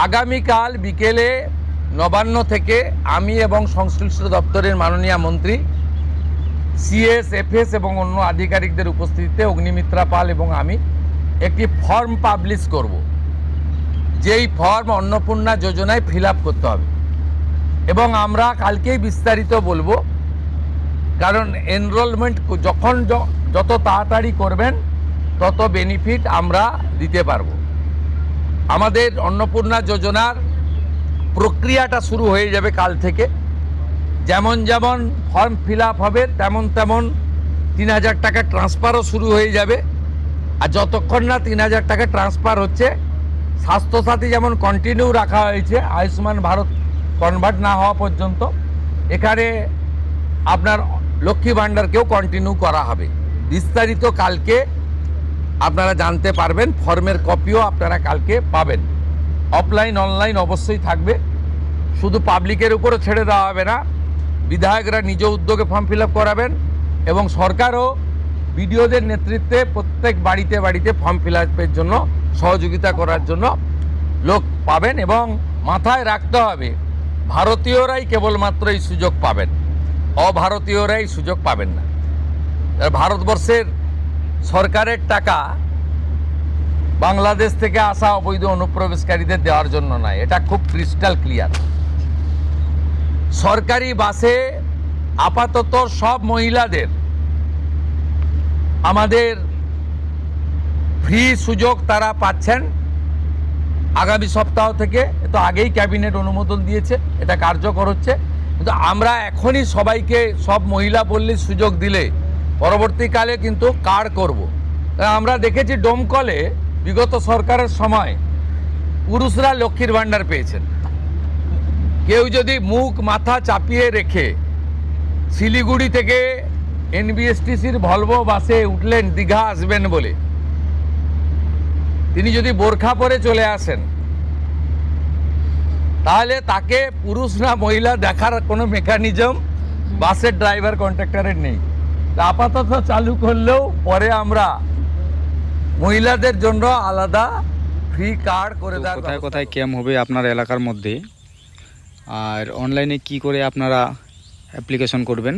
আগামীকাল বিকেলে নবান্ন থেকে আমি এবং সংশ্লিষ্ট দপ্তরের মাননীয় মন্ত্রী সিএস এফএস এবং অন্য আধিকারিকদের উপস্থিতিতে অগ্নিমিত্রা পাল এবং আমি একটি ফর্ম পাবলিশ করব, যেই ফর্ম অন্নপূর্ণা যোজনায় ফিল আপ করতে হবে এবং আমরা কালকেই বিস্তারিত বলবো। কারণ এনরোলমেন্ট যখন যত তাড়াতাড়ি করবেন তত বেনিফিট আমরা দিতে পারবো। আমাদের অন্নপূর্ণা যোজনার প্রক্রিয়াটা শুরু হয়ে যাবে কাল থেকে। যেমন যেমন ফর্ম ফিল আপ হবে তেমন তেমন ৩,০০০ টাকা ট্রান্সফারও শুরু হয়ে যাবে। আর যতক্ষণ না ৩,০০০ টাকা ট্রান্সফার হচ্ছে, স্বাস্থ্যসাথী যেমন কন্টিনিউ রাখা হয়েছে আয়ুষ্মান ভারত কনভার্ট না হওয়া পর্যন্ত, এখানে আপনার লক্ষ্মী ভাণ্ডারকেও কন্টিনিউ করা হবে। বিস্তারিত কালকে আপনারা জানতে পারবেন, ফর্মের কপিও আপনারা কালকে পাবেন। অফলাইন অনলাইন অবশ্যই থাকবে, শুধু পাবলিকের উপরও ছেড়ে দেওয়া হবে না। বিধায়করা নিজ উদ্যোগে ফর্ম ফিল আপ করাবেন এবং সরকারও বিডিওদের নেতৃত্বে প্রত্যেক বাড়িতে বাড়িতে ফর্ম ফিল আপের জন্য সহযোগিতা করার জন্য লোক পাবেন। এবং মাথায় রাখতে হবে, ভারতীয়রাই কেবলমাত্র এই সুযোগ পাবেন, অভারতীয়রাই সুযোগ পাবেন না। ভারতবর্ষের সরকারের টাকা বাংলাদেশ থেকে আসা অবৈধ অনুপ্রবেশকারীদের দেওয়ার জন্য নয়, এটা খুব ক্রিস্টাল ক্লিয়ার। সরকারি বাসে আপাতত সব মহিলাদের আমাদের ফ্রি সুযোগ তারা পাচ্ছেন আগামী সপ্তাহ থেকে। তো আগেই ক্যাবিনেট অনুমোদন দিয়েছে, এটা কার্যকর হচ্ছে। কিন্তু আমরা এখনই সবাইকে সব মহিলা বললেই সুযোগ দিলে পরবর্তীকালে কিন্তু কার্ড করব। আমরা দেখেছি ডোমকলে বিগত সরকারের সময় পুরুষরা লক্ষ্মীর ভাণ্ডার পেয়েছেন। কেউ যদি মুখ মাথা চাপিয়ে রেখে শিলিগুড়ি থেকে এনবিএসটিসির ভলভো বাসে উঠলেন দীঘা আসবেন বলে, তিনি যদি বোরখা পরে চলে আসেন, তাহলে তাকে পুরুষ না মহিলা দেখার কোনো মেকানিজম বাসের ড্রাইভার কন্ট্রাক্টরের নেই। আপাতত চালু করলেও পরে আমরা মহিলাদের জন্য আলাদা ফ্রি কার্ড করে দেওয়ার। কোথায় কোথায় ক্যাম্প হবে আপনার এলাকার মধ্যে, আর অনলাইনে কি করে আপনারা অ্যাপ্লিকেশন করবেন,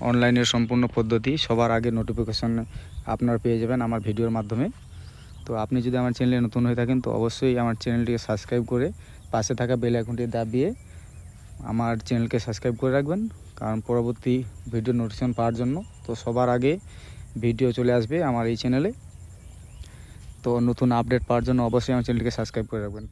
অনলাইনের সম্পূর্ণ পদ্ধতি সবার আগে নোটিফিকেশন আপনারা পেয়ে যাবেন আমার ভিডিওর মাধ্যমে। তো আপনি যদি আমার চ্যানেলে নতুন হয়ে থাকেন তো অবশ্যই আমার চ্যানেলটিকে সাবস্ক্রাইব করে পাশে থাকা বেল আইকনটি দাবিয়ে আমার চ্যানেলকে সাবস্ক্রাইব করে রাখবেন, কারণ পরবর্তী ভিডিও নোটিফিকেশন পাওয়ার জন্য। তো সবার আগে ভিডিও চলে আসবে আমার এই চ্যানেলে। তো নতুন আপডেট পাওয়ার জন্য অবশ্যই আমার চ্যানেলটিকে সাবস্ক্রাইব করে রাখবেন।